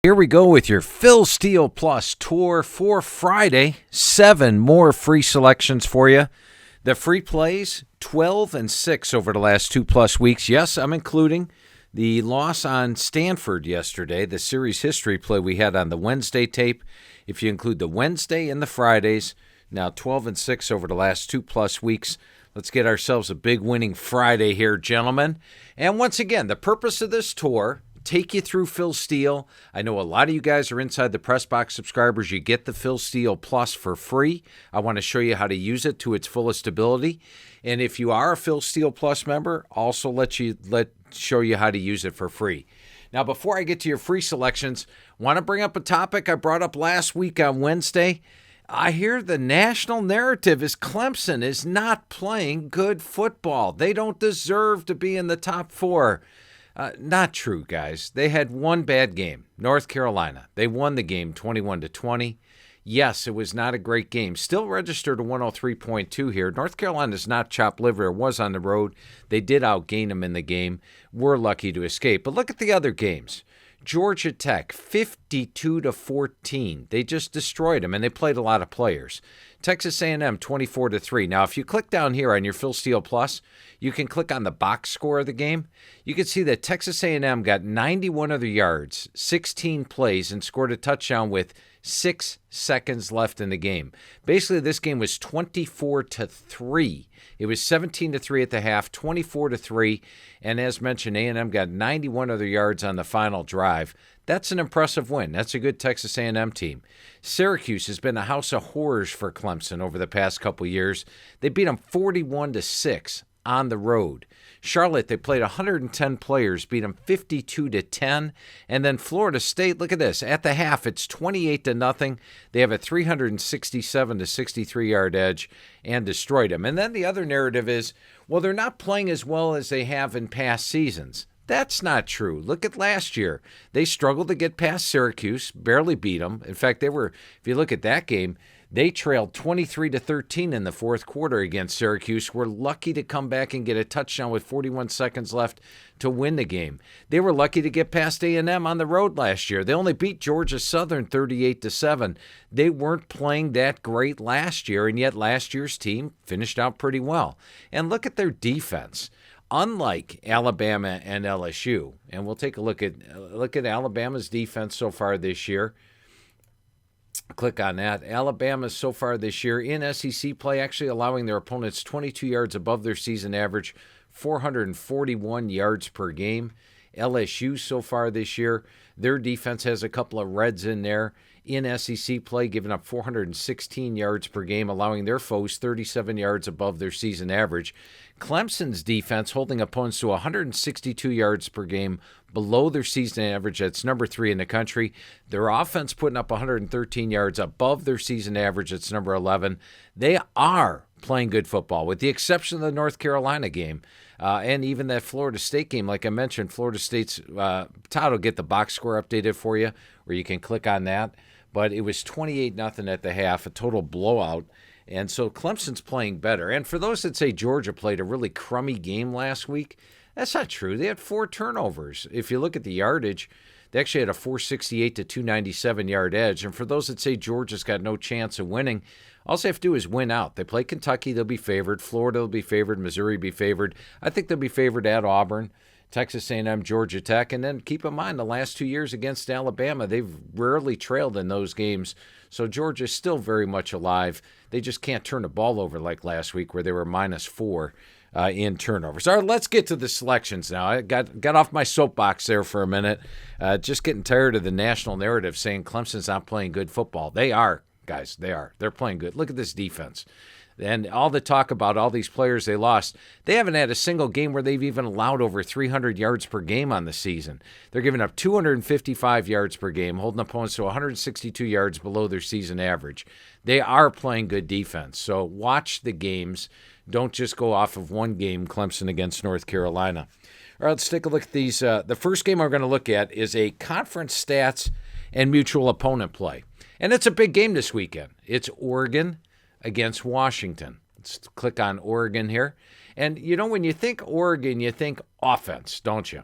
Here we go with your Phil Steele Plus tour for Friday. 7 more free selections for you. The free plays, 12-6 over the last 2+ weeks. Yes, I'm including the loss on Stanford yesterday, the series history play we had on the Wednesday tape. If you include the Wednesday and the Fridays, now 12-6 over the last 2+ weeks. Let's get ourselves a big winning Friday here, gentlemen. And once again, the purpose of this tour, take you through Phil Steele. I know a lot of you guys are inside the Press Box subscribers. You get the Phil Steele Plus for free. I want to show you how to use it to its fullest ability. And if you are a Phil Steele Plus member, also show you how to use it for free. Now, before I get to your free selections, want to bring up a topic I brought up last week on Wednesday. I hear the national narrative is Clemson is not playing good football. They don't deserve to be in the top 4. Not true, guys. They had one bad game, North Carolina. They won the game 21-20. Yes, it was not a great game. Still registered a 103.2 here. North Carolina's not chopped liver. It was on the road. They did outgain them in the game. We're lucky to escape. But look at the other games. Georgia Tech, 52-14. They just destroyed them, and they played a lot of players. Texas A&M, 24-3. Now, if you click down here on your Phil Steele Plus, you can click on the box score of the game. You can see that Texas A&M got 91 other yards, 16 plays, and scored a touchdown with 6 seconds left in the game. Basically, this game was 24-3. It was 17-3 at the half, 24-3, and as mentioned, A&M got 91 other yards on the final drive. That's an impressive win. That's a good Texas A&M team. Syracuse has been a house of horrors for Clemson over the past couple years. They beat them 41-6 on the road. Charlotte, they played 110 players, beat them 52-10. And then Florida State, look at this. At the half, it's 28-0. They have a 367-63 yard edge and destroyed them. And then the other narrative is, well, they're not playing as well as they have in past seasons. That's not true. Look at last year. They struggled to get past Syracuse, barely beat them. In fact, if you look at that game, they trailed 23-13 in the fourth quarter against Syracuse. Were lucky to come back and get a touchdown with 41 seconds left to win the game. They were lucky to get past A&M on the road last year. They only beat Georgia Southern 38-7. They weren't playing that great last year, and yet last year's team finished out pretty well. And look at their defense. Unlike Alabama and LSU, and we'll take a look at Alabama's defense so far this year. Click on that. Alabama so far this year in SEC play actually allowing their opponents 22 yards above their season average, 441 yards per game. LSU so far this year, their defense has a couple of reds in there. In SEC play, giving up 416 yards per game, allowing their foes 37 yards above their season average. Clemson's defense holding opponents to 162 yards per game, below their season average. That's number 3 in the country. Their offense putting up 113 yards above their season average. That's number 11. They are playing good football, with the exception of the North Carolina game. And even that Florida State game, like I mentioned, Florida State's, Todd will get the box score updated for you, or you can click on that. But it was 28-0 at the half, a total blowout. And so Clemson's playing better. And for those that say Georgia played a really crummy game last week, that's not true. They had 4 turnovers. If you look at the yardage, they actually had a 468-297 yard edge. And for those that say Georgia's got no chance of winning, all they have to do is win out. They play Kentucky, they'll be favored. Florida will be favored. Missouri will be favored. I think they'll be favored at Auburn, Texas A&M, Georgia Tech. And then keep in mind, the last 2 years against Alabama, they've rarely trailed in those games. So Georgia's still very much alive. They just can't turn the ball over like last week where they were -4 in turnovers. All right, let's get to the selections now. I got off my soapbox there for a minute. Just getting tired of the national narrative saying Clemson's not playing good football. They are, guys. They are. They're playing good. Look at this defense. And all the talk about all these players they lost, they haven't had a single game where they've even allowed over 300 yards per game on the season. They're giving up 255 yards per game, holding opponents to 162 yards below their season average. They are playing good defense. So watch the games. Don't just go off of one game, Clemson against North Carolina. All right, let's take a look at these. The first game we're going to look at is a conference stats and mutual opponent play. And it's a big game this weekend. It's Oregon against Washington. Let's click on Oregon here. And, you know, when you think Oregon, you think offense, don't you?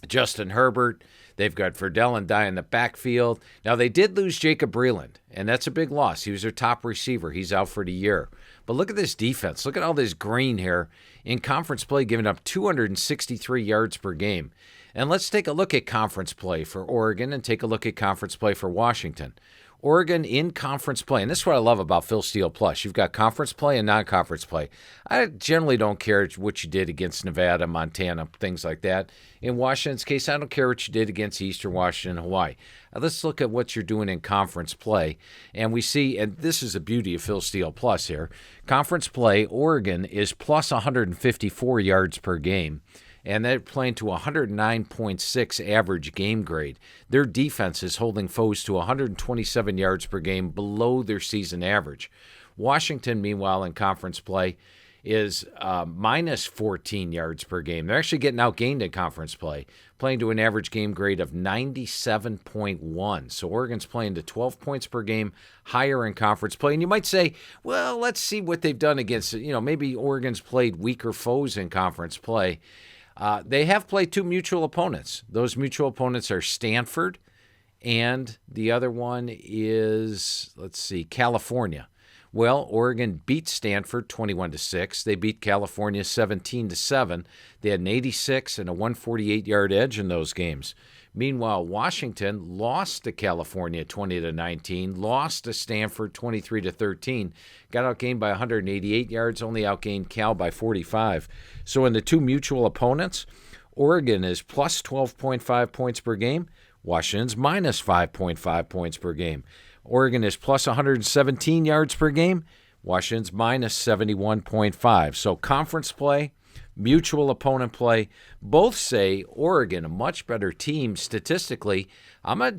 Justin Herbert. They've got Verdell and Dye in the backfield. Now, they did lose Jacob Breeland, and that's a big loss. He was their top receiver. He's out for the year. But look at this defense. Look at all this green here in conference play, giving up 263 yards per game. And let's take a look at conference play for Oregon and take a look at conference play for Washington. Oregon in conference play, and this is what I love about Phil Steele Plus. You've got conference play and non-conference play. I generally don't care what you did against Nevada, Montana, things like that. In Washington's case, I don't care what you did against Eastern Washington and Hawaii. Let's look at what you're doing in conference play. And we see, and this is the beauty of Phil Steele Plus here, conference play, Oregon is plus 154 yards per game. And they're playing to 109.6 average game grade. Their defense is holding foes to 127 yards per game, below their season average. Washington, meanwhile, in conference play, is minus 14 yards per game. They're actually getting outgained in conference play, playing to an average game grade of 97.1. So Oregon's playing to 12 points per game, higher in conference play. And you might say, well, let's see what they've done against, maybe Oregon's played weaker foes in conference play. They have played two mutual opponents. Those mutual opponents are Stanford, and the other one is, California. Well, Oregon beat Stanford 21-6. They beat California 17-7. They had an 86 and a 148-yard edge in those games. Meanwhile, Washington lost to California 20-19, lost to Stanford 23-13, got outgained by 188 yards, only outgained Cal by 45. So in the two mutual opponents, Oregon is plus 12.5 points per game, Washington's minus 5.5 points per game. Oregon is plus 117 yards per game, Washington's minus 71.5. So conference play, mutual opponent play, both say Oregon, a much better team statistically.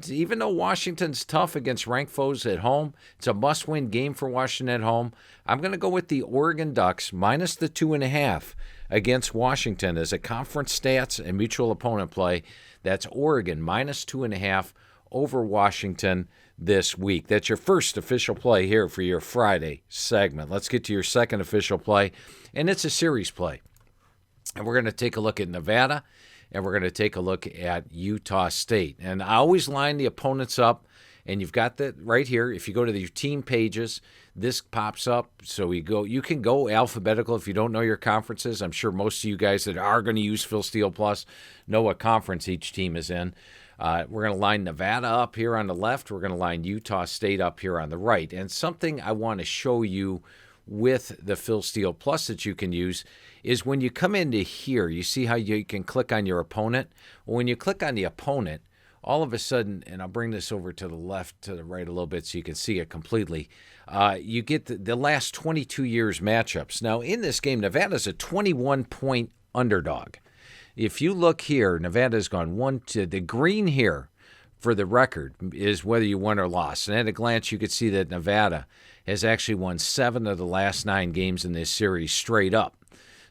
Even though Washington's tough against ranked foes at home, it's a must-win game for Washington at home. I'm going to go with the Oregon Ducks minus the 2.5 against Washington as a conference stats and mutual opponent play. That's Oregon minus 2.5 over Washington this week. That's your first official play here for your Friday segment. Let's get to your second official play, and it's a series play. And we're going to take a look at Nevada, and we're going to take a look at Utah State. And I always line the opponents up, and you've got that right here. If you go to your team pages, this pops up. So you can go alphabetical if you don't know your conferences. I'm sure most of you guys that are going to use Phil Steele Plus know what conference each team is in. We're going to line Nevada up here on the left. We're going to line Utah State up here on the right. And something I want to show you with the Phil Steele Plus that you can use is when you come into here, you see how you can click on your opponent? Well, when you click on the opponent, all of a sudden, and I'll bring this over to the left, to the right a little bit so you can see it completely, you get the last 22 years matchups. Now, in this game, Nevada's a 21-point underdog. If you look here, Nevada's gone 1-2. The green here, for the record, is whether you won or lost. And at a glance, you could see that Nevada has actually won 7 of the last 9 games in this series straight up.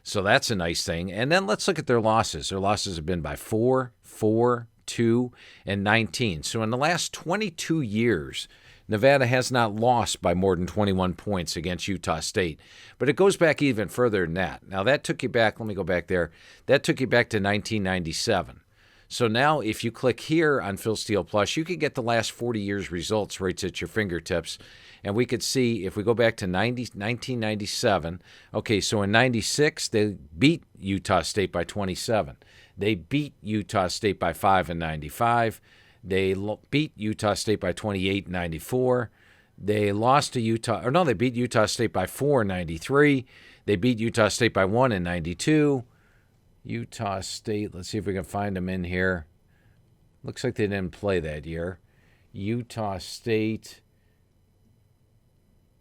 So that's a nice thing. And then let's look at their losses. Their losses have been by 4, 4, 2, and 19. So in the last 22 years, Nevada has not lost by more than 21 points against Utah State. But it goes back even further than that. Now, that took you back, let me go back there. That took you back to 1997. So now if you click here on Phil Steele Plus, you can get the last 40 years results right at your fingertips. And we could see if we go back to 1997, okay, so in 96, they beat Utah State by 27. They beat Utah State by 5 in 95. They beat Utah State by 28 in 94. They lost to they beat Utah State by 4 in 93. They beat Utah State by 1 in 92. Utah State, let's see if we can find them in here. Looks like they didn't play that year. Utah State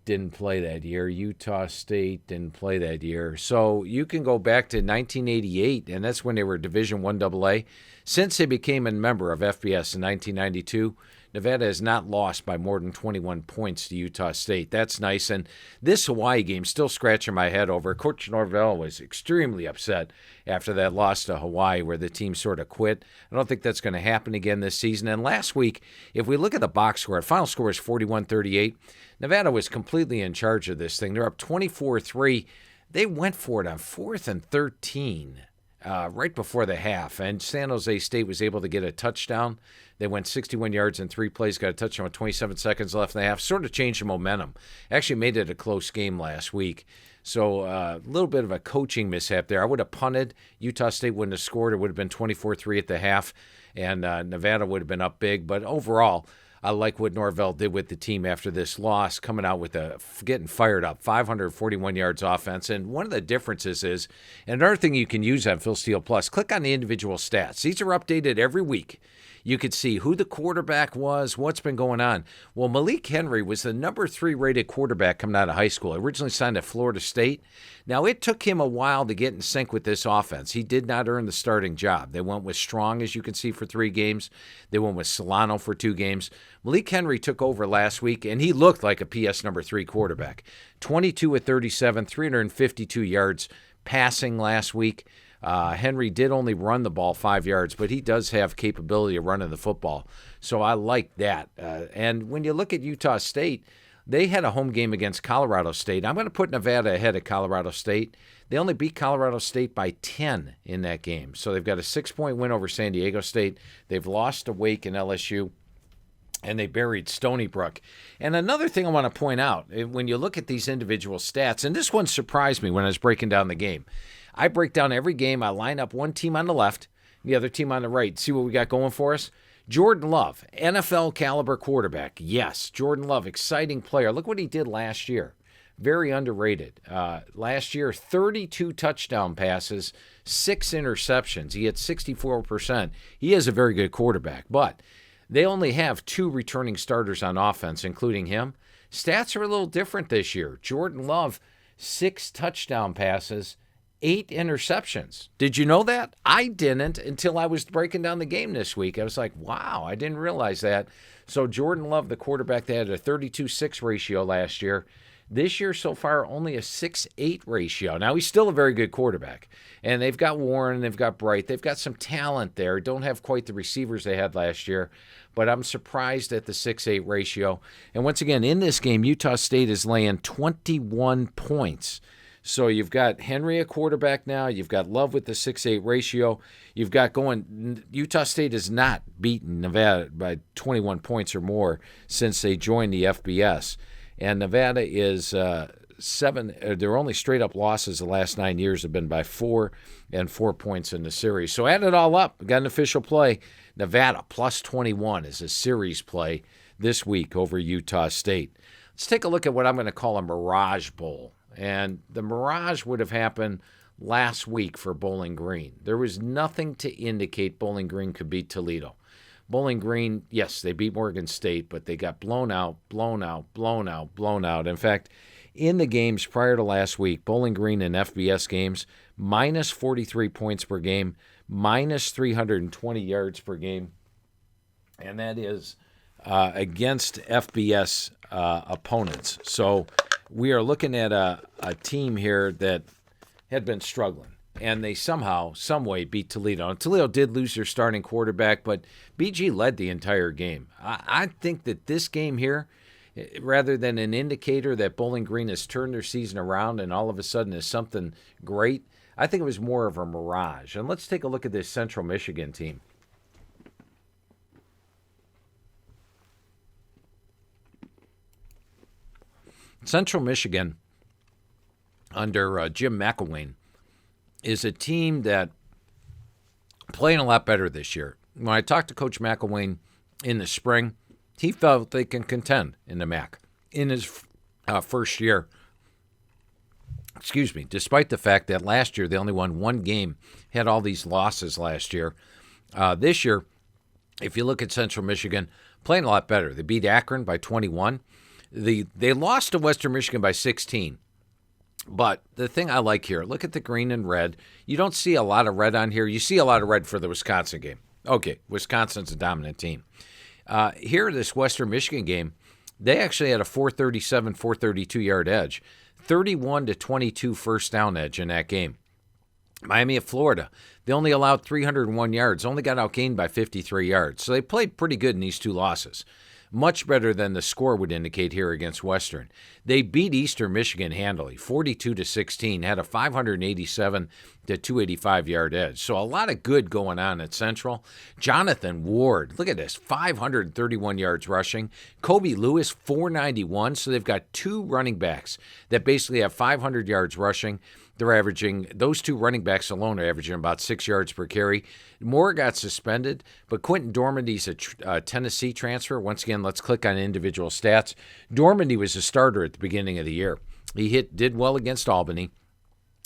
didn't play that year. Utah State didn't play that year. So you can go back to 1988, and that's when they were Division I AA. Since they became a member of FBS in 1992, Nevada has not lost by more than 21 points to Utah State. That's nice. And this Hawaii game, still scratching my head over. Coach Norvell was extremely upset after that loss to Hawaii where the team sort of quit. I don't think that's going to happen again this season. And last week, if we look at the box score, the final score is 41-38. Nevada was completely in charge of this thing. They're up 24-3. They went for it on 4th and 13. right before the half, and San Jose State was able to get a touchdown. They went 61 yards in 3 plays, got a touchdown with 27 seconds left in the half, sort of changed the momentum. Actually made it a close game last week. So a little bit of a coaching mishap there. I would have punted. Utah State wouldn't have scored. It would have been 24-3 at the half, and Nevada would have been up big. But overall, I like what Norvell did with the team after this loss, coming out with getting fired up, 541 yards offense. And one of the differences is, and another thing you can use on Phil Steele Plus, click on the individual stats. These are updated every week. You could see who the quarterback was, what's been going on. Well, Malik Henry was the number 3 rated quarterback coming out of high school. Originally signed at Florida State. Now, it took him a while to get in sync with this offense. He did not earn the starting job. They went with Strong, as you can see, for 3 games. They went with Solano for 2 games. Malik Henry took over last week, and he looked like a PS number 3 quarterback. 22 of 37, 352 yards passing last week. Henry did only run the ball 5 yards, but he does have capability of running the football. So I like that. And when you look at Utah State, they had a home game against Colorado State. I'm going to put Nevada ahead of Colorado State. They only beat Colorado State by 10 in that game. So they've got a 6-point win over San Diego State. They've lost to Wake and LSU. And they buried Stony Brook. And another thing I want to point out, when you look at these individual stats, and this one surprised me when I was breaking down the game. I break down every game. I line up one team on the left, the other team on the right. See what we got going for us? Jordan Love, NFL caliber quarterback. Yes, Jordan Love, exciting player. Look what he did last year. Very underrated. Last year, 32 touchdown passes, 6 interceptions. He had 64%. He is a very good quarterback, but they only have 2 returning starters on offense, including him. Stats are a little different this year. Jordan Love, 6 touchdown passes, 8 interceptions. Did you know that? I didn't until I was breaking down the game this week. I was like, wow, I didn't realize that. So Jordan Love, the quarterback, they had a 32-6 ratio last year. This year so far, only a 6-8 ratio. Now, he's still a very good quarterback. And they've got Warren, they've got Bright. They've got some talent there. Don't have quite the receivers they had last year. But I'm surprised at the 6-8 ratio. And once again, in this game, Utah State is laying 21 points. So you've got Henry a quarterback now. You've got Love with the 6-8 ratio. You've got going – Utah State has not beaten Nevada by 21 points or more since they joined the FBS. And Nevada is 7 – their only straight-up losses the last 9 years have been by 4 and 4 points in the series. So add it all up. We got an official play. Nevada plus 21 is a series play this week over Utah State. Let's take a look at what I'm going to call a Mirage Bowl. And the Mirage would have happened last week for Bowling Green. There was nothing to indicate Bowling Green could beat Toledo. Bowling Green, yes, they beat Morgan State, but they got blown out. In fact, in the games prior to last week, Bowling Green in FBS games, minus 43 points per game, minus 320 yards per game. And that is against FBS opponents. So we are looking at a team here that had been struggling, and they somehow, some way beat Toledo. And Toledo did lose their starting quarterback, but BG led the entire game. I think that this game here, rather than an indicator that Bowling Green has turned their season around and all of a sudden is something great, I think it was more of a mirage. And let's take a look at this Central Michigan team. Central Michigan, under Jim McElwain, is a team that playing a lot better this year. When I talked to Coach McElwain in the spring, he felt they can contend in the MAC in his first year. Despite the fact that last year they only won 1 game, had all these losses last year. This year, if you look at Central Michigan, playing a lot better. They beat Akron by 21. They lost to Western Michigan by 16. But the thing I like here, look at the green and red. You don't see a lot of red on here. You see a lot of red for the Wisconsin game. Okay, Wisconsin's a dominant team. Here, this Western Michigan game, they actually had a 437, 432-yard edge, 31-22 first down edge in that game. Miami of Florida, they only allowed 301 yards, only got outgained by 53 yards. So they played pretty good in these 2 losses. much better than the score would indicate here against Western. They beat Eastern Michigan handily, 42-16, had a 587 to 285 yard edge. So a lot of good going on at Central. Jonathan Ward, look at this, 531 yards rushing. Kobe Lewis, 491. So they've got two running backs that basically have 500 yards rushing. They're averaging, those two running backs alone are averaging about 6 yards per carry. Moore got suspended, but Quentin Dormandy's a Tennessee transfer. Once again, let's click on individual stats. Dormandy was a starter at the beginning of the year. He did well against Albany,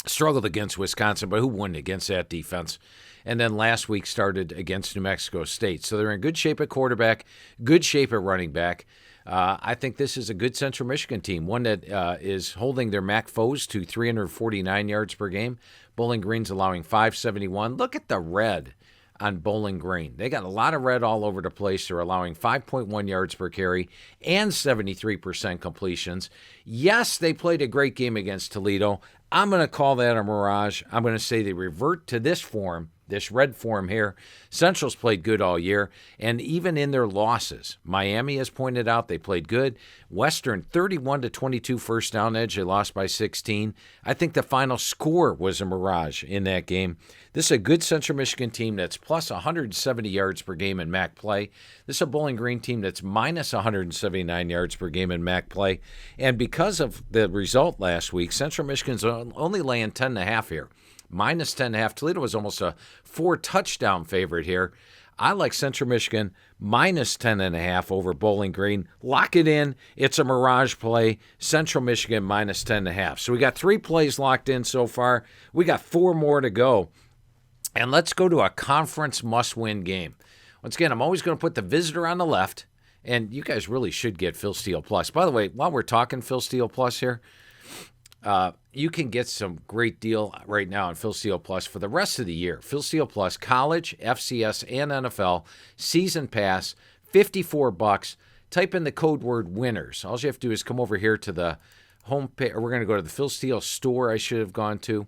struggled against Wisconsin, but who won against that defense? And then last week started against New Mexico State. So they're in good shape at quarterback, good shape at running back. I think this is a good Central Michigan team, one that is holding their MAC foes to 349 yards per game. Bowling Green's allowing 571. Look at the red on Bowling Green. They got a lot of red all over the place. They're allowing 5.1 yards per carry and 73% completions. Yes, they played a great game against Toledo. I'm going to call that a mirage. I'm going to say they revert to this form, this red form here. Central's played good all year, and even in their losses, Miami has pointed out they played good. Western 31-22 first down edge. They lost by 16. I think the final score was a mirage in that game. This is a good Central Michigan team that's plus 170 yards per game in MAC play. This is a Bowling Green team that's minus 179 yards per game in MAC play. And because of the result last week, Central Michigan's only laying 10.5 here. Minus 10.5. Toledo was almost a 4-touchdown favorite here. I like Central Michigan minus 10.5 over Bowling Green. Lock it in. It's a mirage play. Central Michigan minus 10.5. So we got 3 plays locked in so far. We got 4 more to go. And let's go to a conference must-win game. Once again, I'm always going to put the visitor on the left. And you guys really should get Phil Steele Plus. By the way, while we're talking Phil Steele Plus here, you can get some great deal right now on Phil Steele Plus for the rest of the year. Phil Steele Plus, college, FCS, and NFL, season pass, $54. Type in the code word winners. All you have to do is come over here to the home page, or we're going to go to the Phil Steele store I should have gone to.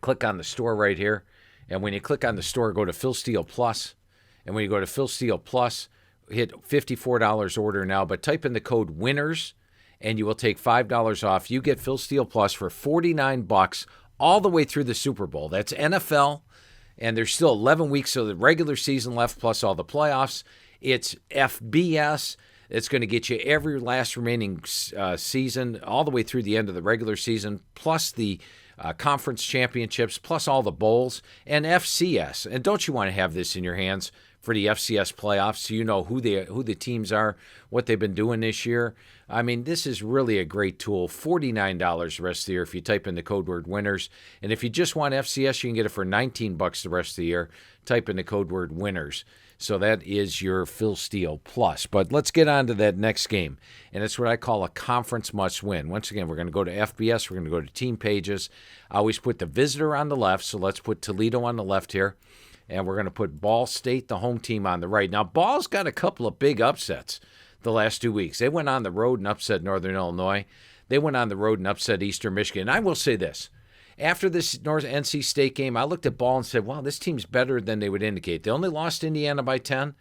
Click on the store right here. And when you click on the store, go to Phil Steele Plus. And when you go to Phil Steele Plus, hit $54 order now, but type in the code winners, and you will take $5 off. You get Phil Steele Plus for $49 all the way through the Super Bowl. That's NFL, and there's still 11 weeks of the regular season left, plus all the playoffs. It's FBS. It's going to get you every last remaining season, all the way through the end of the regular season, plus the conference championships, plus all the bowls, and FCS. And don't you want to have this in your hands for the FCS playoffs so you know who the teams are, what they've been doing this year? I mean, this is really a great tool. $49 the rest of the year if you type in the code word winners. And if you just want FCS, you can get it for $19 the rest of the year. Type in the code word winners. So that is your Phil Steele Plus. But let's get on to that next game. And it's what I call a conference must-win. Once again, we're going to go to FBS. We're going to go to team pages. I always put the visitor on the left, so let's put Toledo on the left here. And we're going to put Ball State, the home team, on the right. Now, Ball's got a couple of big upsets the last 2 weeks. They went on the road and upset Northern Illinois. They went on the road and upset Eastern Michigan. And I will say this. After this North NC State game, I looked at Ball and said, wow, this team's better than they would indicate. They only lost to Indiana by 10.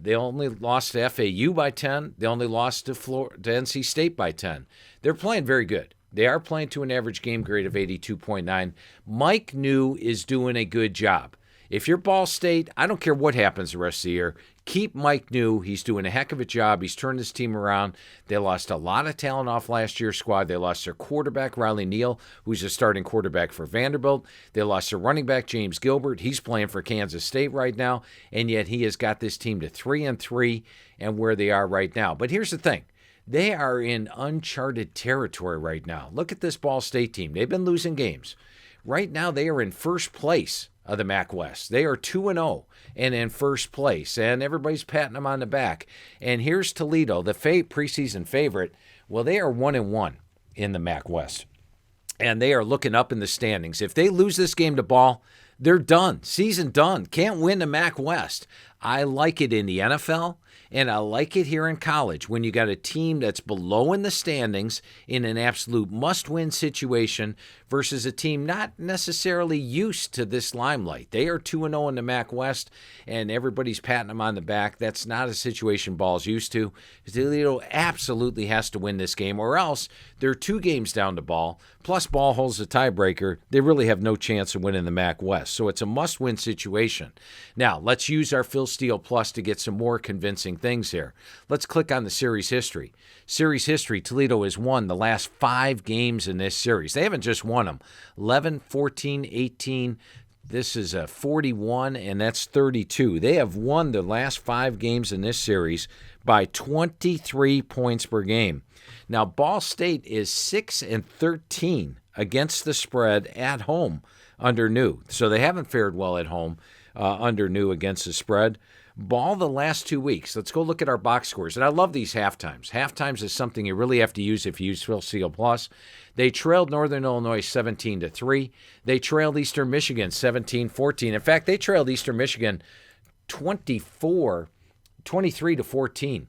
They only lost to FAU by 10. They only lost to NC State by 10. They're playing very good. They are playing to an average game grade of 82.9. Mike New is doing a good job. If you're Ball State, I don't care what happens the rest of the year. Keep Mike New. He's doing a heck of a job. He's turned his team around. They lost a lot of talent off last year's squad. They lost their quarterback, Riley Neal, who's a starting quarterback for Vanderbilt. They lost their running back, James Gilbert. He's playing for Kansas State right now, and yet he has got this team to 3-3 and where they are right now. But here's the thing. They are in uncharted territory right now. Look at this Ball State team. They've been losing games. Right now, they are in first place of the MAC West. They are 2-0 and in first place, and everybody's patting them on the back. And here's Toledo, the preseason favorite. Well, they are 1-1 in the MAC West, and they are looking up in the standings. If they lose this game to Ball, they're done. Season done. Can't win the MAC West. I like it in the NFL, and I like it here in college when you got a team that's below in the standings in an absolute must-win situation versus a team not necessarily used to this limelight. They are 2-0 in the MAC West, and everybody's patting them on the back. That's not a situation Ball's used to. Toledo absolutely has to win this game, or else they're 2 games down to Ball, plus Ball holds the tiebreaker. They really have no chance of winning the MAC West, so it's a must-win situation. Now, let's use our Phil Steele Plus to get some more convincing things here. Let's click on the series history. Series history, Toledo has won the last 5 games in this series. They haven't just won them. 11, 14, 18. This is a 41, and that's 32. They have won the last 5 games in this series by 23 points per game. Now, Ball State is 6-13 against the spread at home under New. So they haven't fared well at home under New against the spread. Ball the last 2 weeks. Let's go look at our box scores. And I love these halftimes. Halftimes is something you really have to use if you use Phil Steele Plus. They trailed Northern Illinois 17-3. They trailed Eastern Michigan 17-14. In fact, they trailed Eastern Michigan 23-14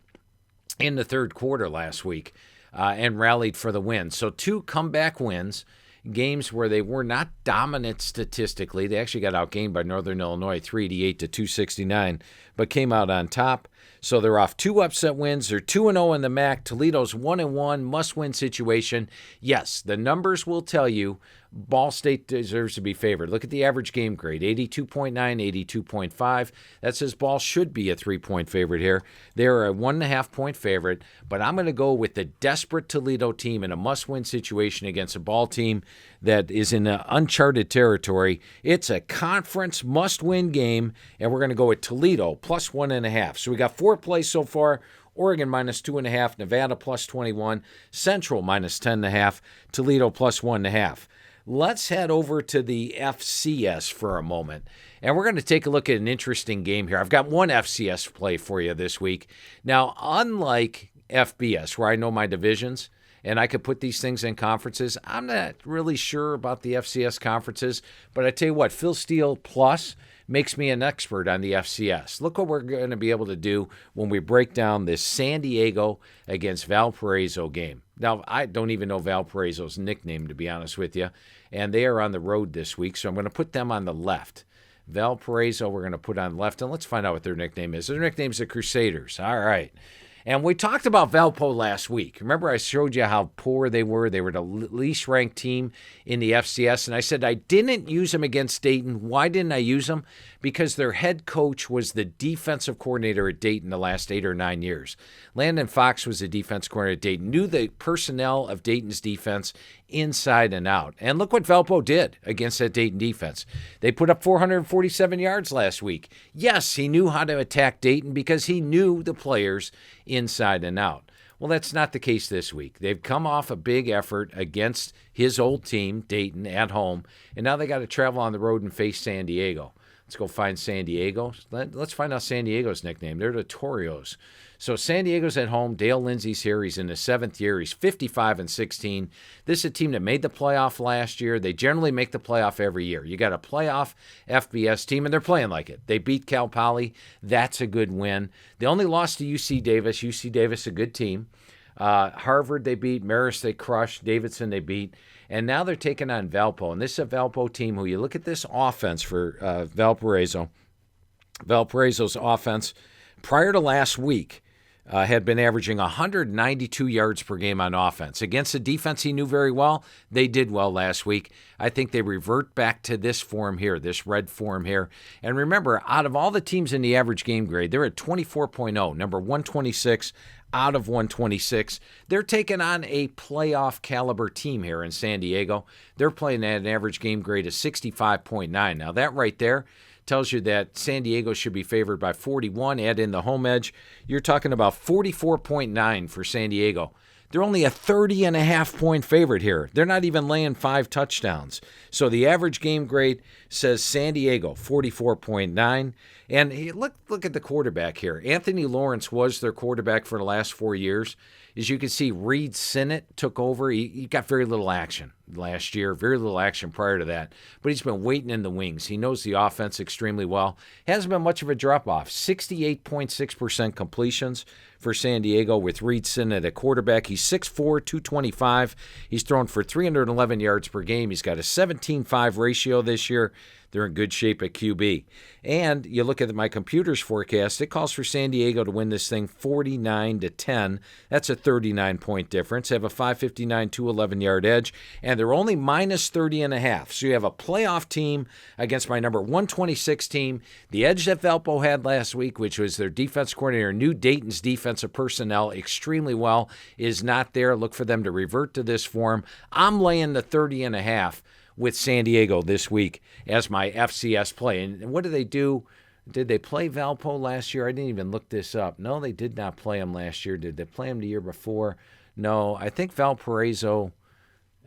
in the third quarter last week and rallied for the win. So 2 comeback wins. Games where they were not dominant statistically. They actually got outgained by Northern Illinois 388-269, but came out on top. So they're off 2 upset wins. They're 2-0 in the MAC. Toledo's 1-1, must-win situation. Yes, the numbers will tell you Ball State deserves to be favored. Look at the average game grade, 82.9, 82.5. That says Ball should be a 3-point favorite here. They're a 1.5-point favorite, but I'm going to go with the desperate Toledo team in a must-win situation against a Ball team that is in uncharted territory. It's a conference must-win game, and we're going to go with Toledo plus 1.5. So we got 4 plays so far. Oregon minus 2.5, Nevada plus 21, Central minus 10.5, Toledo plus 1.5. Let's head over to the FCS for a moment, and we're going to take a look at an interesting game here. I've got one FCS play for you this week. Now, unlike FBS, where I know my divisions, and I could put these things in conferences, I'm not really sure about the FCS conferences, but I tell you what, Phil Steele Plus makes me an expert on the FCS. Look what we're going to be able to do when we break down this San Diego against Valparaiso game. Now, I don't even know Valparaiso's nickname, to be honest with you, and they are on the road this week, so I'm going to put them on the left. Valparaiso we're going to put on the left, and let's find out what their nickname is. Their nickname is the Crusaders. All right. And we talked about Valpo last week. Remember I showed you how poor they were? They were the least ranked team in the FCS. And I said I didn't use them against Dayton. Why didn't I use them? Because their head coach was the defensive coordinator at Dayton the last 8 or 9 years. Landon Fox was the defense coordinator at Dayton, knew the personnel of Dayton's defense inside and out. And look what Valpo did against that Dayton defense. They put up 447 yards last week. Yes, he knew how to attack Dayton because he knew the players inside and out. Well, that's not the case this week. They've come off a big effort against his old team, Dayton, at home, and now they got to travel on the road and face San Diego. Let's go find San Diego. Let's find out San Diego's nickname. They're the Torios. So San Diego's at home. Dale Lindsey's here. He's in his 7th year. He's 55-16. This is a team that made the playoff last year. They generally make the playoff every year. You got a playoff FBS team, and they're playing like it. They beat Cal Poly. That's a good win. They only lost to UC Davis. UC Davis, a good team. Harvard they beat. Marist they crushed. Davidson they beat. And now they're taking on Valpo. And this is a Valpo team who you look at this offense for Valparaiso. Valparaiso's offense prior to last week had been averaging 192 yards per game on offense. Against a defense he knew very well, they did well last week. I think they revert back to this form here, this red form here. And remember, out of all the teams in the average game grade, they're at 24.0, number 126 out of 126. They're taking on a playoff caliber team here in San Diego. They're playing at an average game grade of 65.9. Now that right there tells you that San Diego should be favored by 41. Add in the home edge, you're talking about 44.9 for San Diego. They're only a 30.5-point favorite here. They're not even laying 5 touchdowns. So the average game grade says San Diego, 44.9. And look at the quarterback here. Anthony Lawrence was their quarterback for the last 4 years. As you can see, Reed Sinnott took over. He got very little action. last year. Very little action prior to that. But he's been waiting in the wings. He knows the offense extremely well. Hasn't been much of a drop-off. 68.6% completions for San Diego with Reed Sinnett at quarterback. He's 6'4", 225. He's thrown for 311 yards per game. He's got a 17-5 ratio this year. They're in good shape at QB. And you look at my computer's forecast, it calls for San Diego to win this thing 49-10. That's a 39-point difference. They have a 559, 211-yard edge, and they're only minus 30.5. So you have a playoff team against my number 126 team. The edge that Valpo had last week, which was their defense coordinator, knew Dayton's defensive personnel extremely well, is not there. Look for them to revert to this form. I'm laying the 30.5 with San Diego this week as my FCS play. And what did they do? Did they play Valpo last year? I didn't even look this up. No, they did not play them last year. Did they play them the year before? No, I think Valparaiso,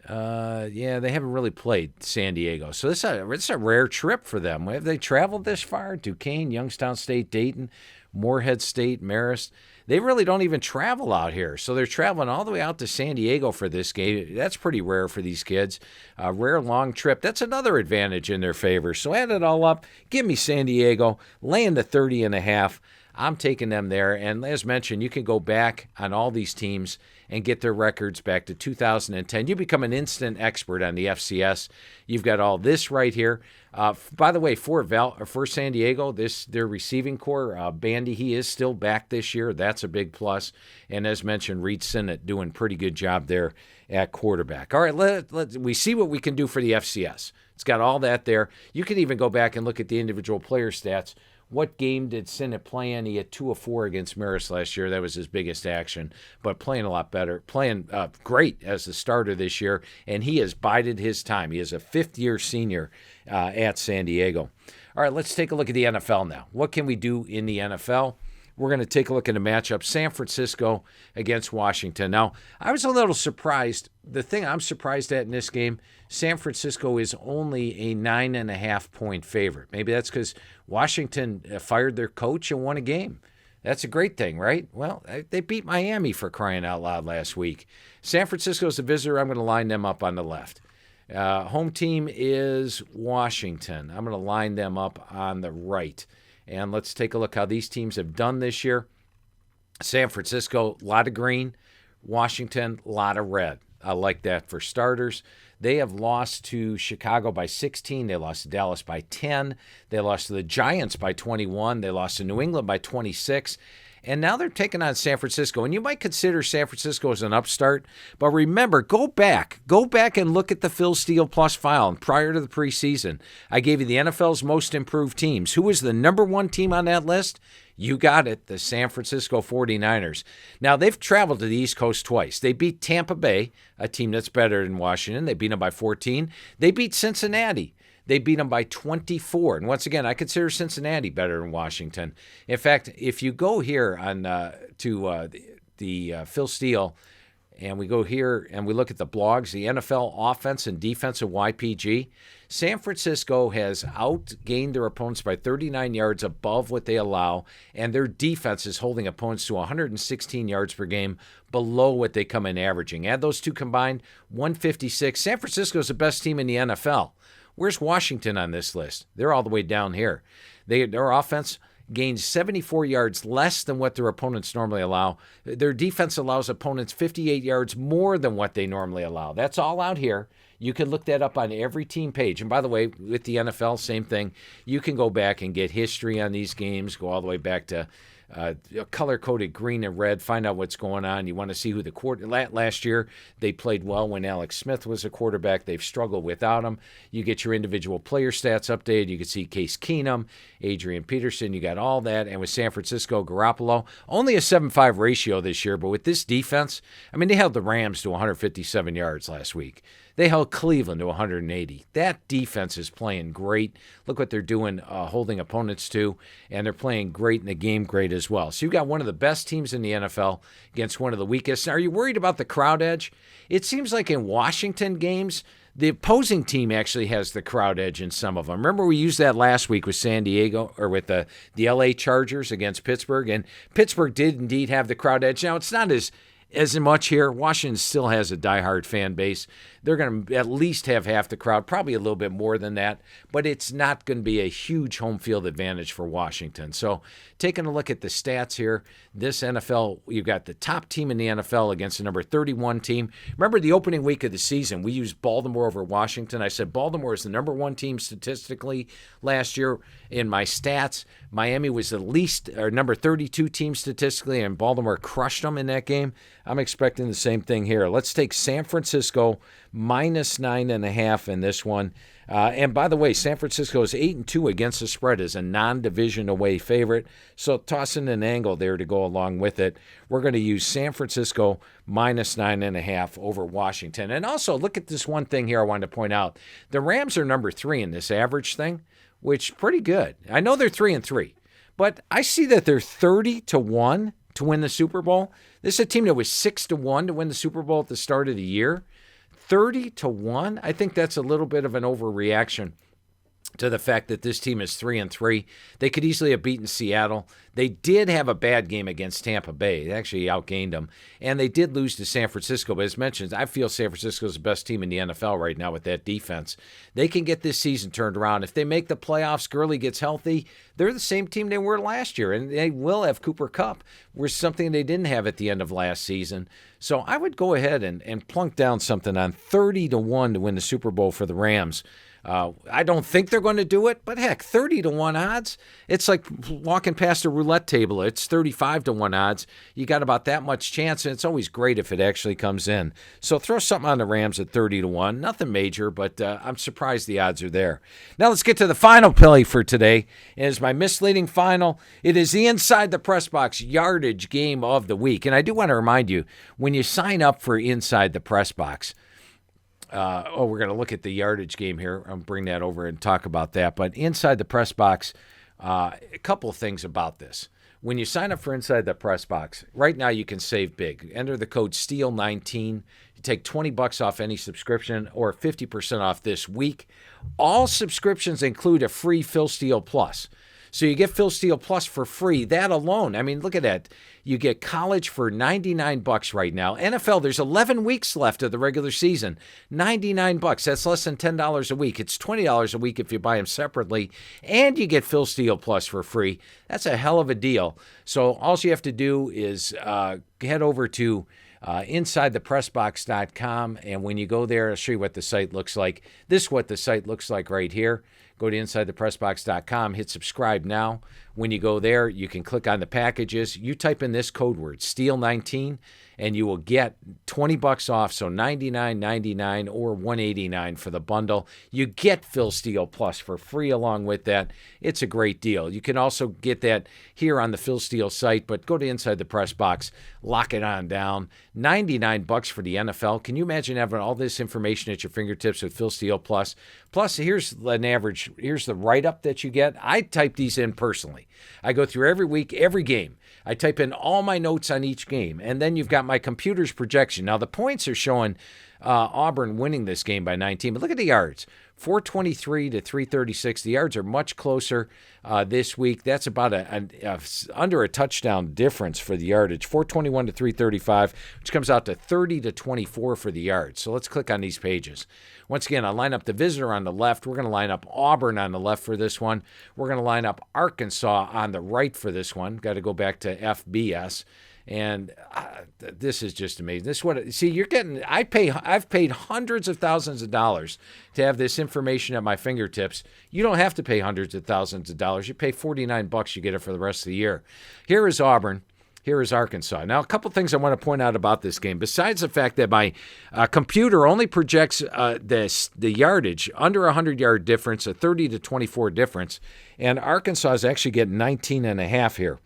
they haven't really played San Diego. So it's a rare trip for them. Have they traveled this far? Duquesne, Youngstown State, Dayton, Morehead State, Marist. They really don't even travel out here. So they're traveling all the way out to San Diego for this game. That's pretty rare for these kids. A rare long trip. That's another advantage in their favor. So add it all up. Give me San Diego. Laying the 30.5. I'm taking them there. And as mentioned, you can go back on all these teams and get their records back to 2010. You become an instant expert on the FCS. You've got all this right here. By the way, for San Diego, their receiving core, Bandy, he is still back this year. That's a big plus. And as mentioned, Reed Sinnett doing pretty good job there at quarterback. All right, we see what we can do for the FCS. It's got all that there. You can even go back and look at the individual player stats. What game did Sinnett play in? He had 2 of 4 against Marist last year. That was his biggest action, but playing a lot better. Playing great as the starter this year, and he has bided his time. He is a fifth-year senior at San Diego. All right, let's take a look at the NFL now. What can we do in the NFL? We're going to take a look at a matchup, San Francisco against Washington. Now, I was a little surprised. The thing I'm surprised at in this game, San Francisco is only a 9.5-point favorite. Maybe that's because Washington fired their coach and won a game. That's a great thing, right? Well, they beat Miami for crying out loud last week. San Francisco's the visitor. I'm going to line them up on the left. Home team is Washington. I'm going to line them up on the right. And let's take a look how these teams have done this year. San Francisco, a lot of green. Washington, a lot of red. I like that for starters. They have lost to Chicago by 16. They lost to Dallas by 10. They lost to the Giants by 21. They lost to New England by 26. And now they're taking on San Francisco. And you might consider San Francisco as an upstart. But remember, go back and look at the Phil Steele Plus file. And prior to the preseason, I gave you the NFL's most improved teams. Who was the number 1 team on that list? You got it, the San Francisco 49ers. Now, they've traveled to the East Coast twice. They beat Tampa Bay, a team that's better than Washington. They beat them by 14. They beat Cincinnati. They beat them by 24. And once again, I consider Cincinnati better than Washington. In fact, if you go here on to the Phil Steele, and we go here and we look at the blogs, the NFL offense and defense of YPG, San Francisco has outgained their opponents by 39 yards above what they allow, and their defense is holding opponents to 116 yards per game below what they come in averaging. Add those two combined, 156. San Francisco is the best team in the NFL. Where's Washington on this list? They're all the way down here. Their offense gains 74 yards less than what their opponents normally allow. Their defense allows opponents 58 yards more than what they normally allow. That's all out here. You can look that up on every team page. And by the way, with the NFL, same thing. You can go back and get history on these games, go all the way back to color-coded green and red, find out what's going on. You want to see who the last year they played well when Alex Smith was a quarterback. They've struggled without him. You get your individual player stats updated. You can see Case Keenum, Adrian Peterson. You got all that. And with San Francisco, Garoppolo, only a 7.5 ratio this year. But with this defense, I mean, they held the Rams to 157 yards last week. They held Cleveland to 180. That defense is playing great. Look what they're doing, holding opponents to, and they're playing great in the game great as well. So you've got one of the best teams in the NFL against one of the weakest. Now, are you worried about the crowd edge? It seems like in Washington games, the opposing team actually has the crowd edge in some of them. Remember we used that last week with San Diego, or with the LA Chargers against Pittsburgh, and Pittsburgh did indeed have the crowd edge. Now, it's not as as much here. Washington still has a diehard fan base. They're going to at least have half the crowd, probably a little bit more than that, but it's not going to be a huge home field advantage for Washington. So taking a look at the stats here, this NFL, you've got the top team in the NFL against the number 31 team. Remember the opening week of the season, we used Baltimore over Washington. I said Baltimore is the number one team statistically last year in my stats. Miami was the least, or number 32 team statistically, and Baltimore crushed them in that game. I'm expecting the same thing here. Let's take San Francisco minus 9.5 in this one. And by the way, San Francisco is 8-2 against the spread as a non-division away favorite. So tossing an angle there to go along with it. We're going to use San Francisco minus 9.5 over Washington. And also look at this one thing here I wanted to point out. The Rams are number 3 in this average thing, which pretty good. I know they're 3-3, but I see that they're 30-1 to win the Super Bowl. This is a team that was 6-1 to win the Super Bowl at the start of the year. 30-1. I think that's a little bit of an overreaction to the fact that this team is 3-3. They could easily have beaten Seattle. They did have a bad game against Tampa Bay. They actually outgained them. And they did lose to San Francisco. But as mentioned, I feel San Francisco is the best team in the NFL right now with that defense. They can get this season turned around. If they make the playoffs, Gurley gets healthy, they're the same team they were last year. And they will have Cooper Kupp, which is something they didn't have at the end of last season. So I would go ahead and plunk down something on 30-1 to win the Super Bowl for the Rams. I don't think they're going to do it, but heck, 30-1 odds. It's like walking past a roulette table. It's 35-1 odds. You got about that much chance, and it's always great if it actually comes in. So throw something on the Rams at 30-1. Nothing major, but I'm surprised the odds are there. Now let's get to the final play for today. It is my misleading final. It is the Inside the Press Box yardage game of the week. And I do want to remind you, when you sign up for Inside the Press Box, we're going to look at the yardage game here. I'll bring that over and talk about that. But Inside the Press Box, a couple of things about this. When you sign up for Inside the Press Box, right now you can save big. Enter the code STEEL19. You take $20 off any subscription or 50% off this week. All subscriptions include a free Phil Steele Plus. So you get Phil Steele Plus for free. That alone, I mean, look at that. You get college for $99 right now. NFL, there's 11 weeks left of the regular season. $99. That's less than $10 a week. It's $20 a week if you buy them separately. And you get Phil Steele Plus for free. That's a hell of a deal. So all you have to do is head over to InsideThePressBox.com. And when you go there, I'll show you what the site looks like. This is what the site looks like right here. Go to InsideThePressBox.com, hit subscribe now. When you go there, you can click on the packages. You type in this code word, STEEL19, and you will get $20 off, so $99.99 or $189 for the bundle. You get Phil Steele Plus for free along with that. It's a great deal. You can also get that here on the Phil Steele site, but go to Inside the Press Box, lock it on down. $99 for the NFL. Can you imagine having all this information at your fingertips with Phil Steele Plus? Plus, here's the write-up that you get. I type these in personally. I go through every week, every game. I type in all my notes on each game, and then you've got my computer's projection. Now, the points are showing Auburn winning this game by 19, but look at the yards. 423 to 336. The yards are much closer this week. That's about under a touchdown difference for the yardage. 421 to 335, which comes out to 30 to 24 for the yards. So let's click on these pages. Once again, I'll line up the visitor on the left. We're going to line up Auburn on the left for this one. We're going to line up Arkansas on the right for this one. Got to go back to FBS. And this is just amazing. This is what you're getting. I've paid hundreds of thousands of dollars to have this information at my fingertips. You don't have to pay hundreds of thousands of dollars. You pay $49, you get it for the rest of the year. Here is Auburn. Here is Arkansas. Now, a couple things I want to point out about this game. Besides the fact that my computer only projects the yardage under a 100-yard difference, a 30 to 24 difference, and Arkansas is actually getting 19.5 here.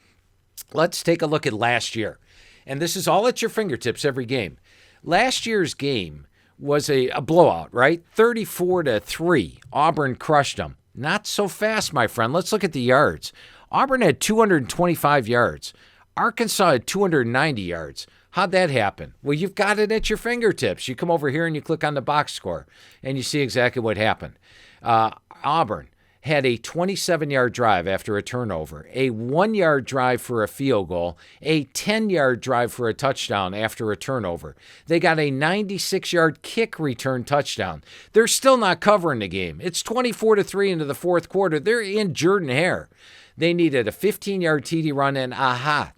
Let's take a look at last year. And this is all at your fingertips every game. Last year's game was a blowout, right? 34-3. Auburn crushed them. Not so fast, my friend. Let's look at the yards. Auburn had 225 yards. Arkansas had 290 yards. How'd that happen? Well, you've got it at your fingertips. You come over here and you click on the box score, and you see exactly what happened. Auburn had a 27-yard drive after a turnover, a 1-yard drive for a field goal, a 10-yard drive for a touchdown after a turnover. They got a 96-yard kick return touchdown. They're still not covering the game. It's 24-3 into the fourth quarter. They're in Jordan Hare. They needed a 15-yard TD run, and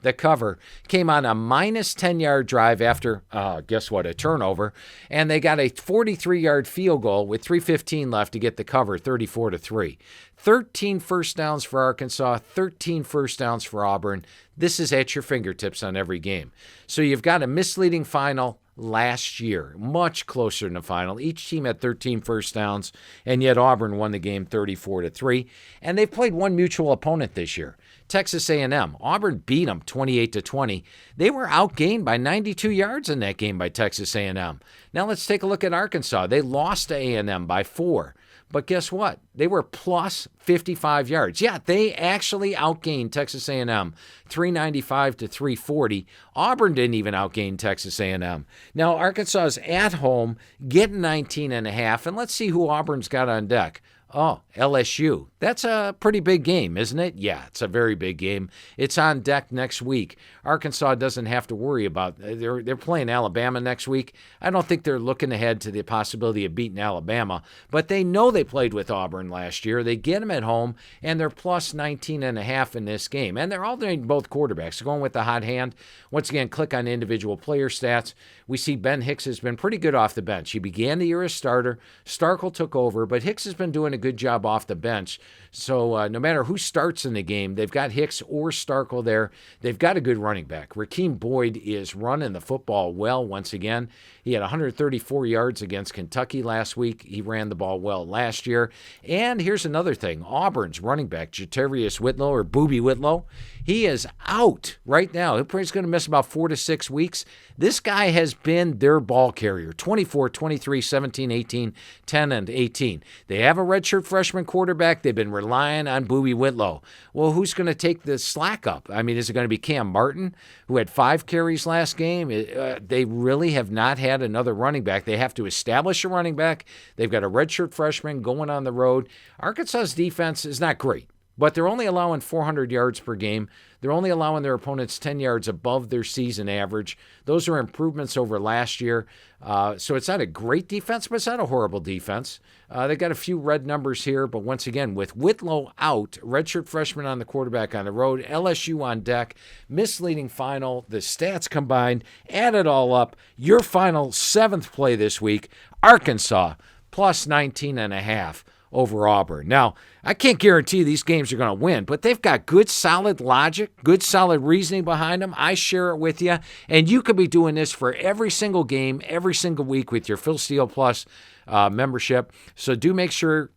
the cover came on a minus 10-yard drive after, guess what, a turnover. And they got a 43-yard field goal with 3:15 left to get the cover, 34-3. 13 first downs for Arkansas, 13 first downs for Auburn. This is at your fingertips on every game. So you've got a misleading final last year, much closer than the final. Each team had 13 first downs, and yet Auburn won the game 34-3. And they've played one mutual opponent this year, Texas A&M. Auburn beat them 28-20. They were outgained by 92 yards in that game by Texas A&M. Now let's take a look at Arkansas. They lost to A&M by 4. But guess what? They were plus 55 yards. Yeah, they actually outgained Texas A&M 395-340. Auburn didn't even outgain Texas A&M. Now, Arkansas is at home, getting 19.5, and let's see who Auburn's got on deck. Oh, LSU. That's a pretty big game, isn't it? Yeah, it's a very big game. It's on deck next week. Arkansas doesn't have to worry about they're playing Alabama next week. I don't think they're looking ahead to the possibility of beating Alabama, but they know they played with Auburn last year. They get them at home, and they're plus 19.5 in this game. And they're alternating both quarterbacks. Going with the hot hand. Once again, click on individual player stats. We see Ben Hicks has been pretty good off the bench. He began the year as starter. Starkel took over, but Hicks has been doing a good job off the bench. So no matter who starts in the game, they've got Hicks or Starkel there. They've got a good running back. Rakeem Boyd is running the football well once again. He had 134 yards against Kentucky last week. He ran the ball well last year. And here's another thing. Auburn's running back, Jatarius Whitlow, or Booby Whitlow, he is out right now. He's going to miss about 4 to 6 weeks. This guy has been their ball carrier, 24, 23, 17, 18, 10, and 18. They have a redshirt freshman quarterback. They've been relying on Booby Whitlow. Well, who's going to take the slack up? I mean, is it going to be Cam Martin, who had 5 carries last game? They really have not had another running back. They have to establish a running back. They've got a redshirt freshman going on the road. Arkansas's defense is not great, but they're only allowing 400 yards per game. They're only allowing their opponents 10 yards above their season average. Those are improvements over last year. So it's not a great defense, but it's not a horrible defense. They got a few red numbers here, but once again, with Whitlow out, redshirt freshman on the quarterback on the road, LSU on deck, misleading final, the stats combined, add it all up, your final 7th play this week, Arkansas plus 19.5. over Auburn. Now, I can't guarantee these games are going to win, but they've got good, solid logic, good, solid reasoning behind them. I share it with you, and you could be doing this for every single game, every single week with your Phil Steele Plus membership. So do make sure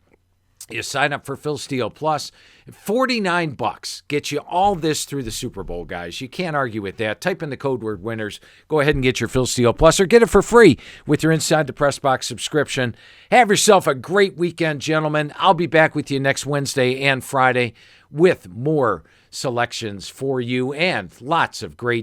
you sign up for Phil Steele Plus. $49 gets you all this through the Super Bowl, guys. You can't argue with that. Type in the code word winners. Go ahead and get your Phil Steele Plus, or get it for free with your Inside the Press Box subscription. Have yourself a great weekend, gentlemen. I'll be back with you next Wednesday and Friday with more selections for you and lots of great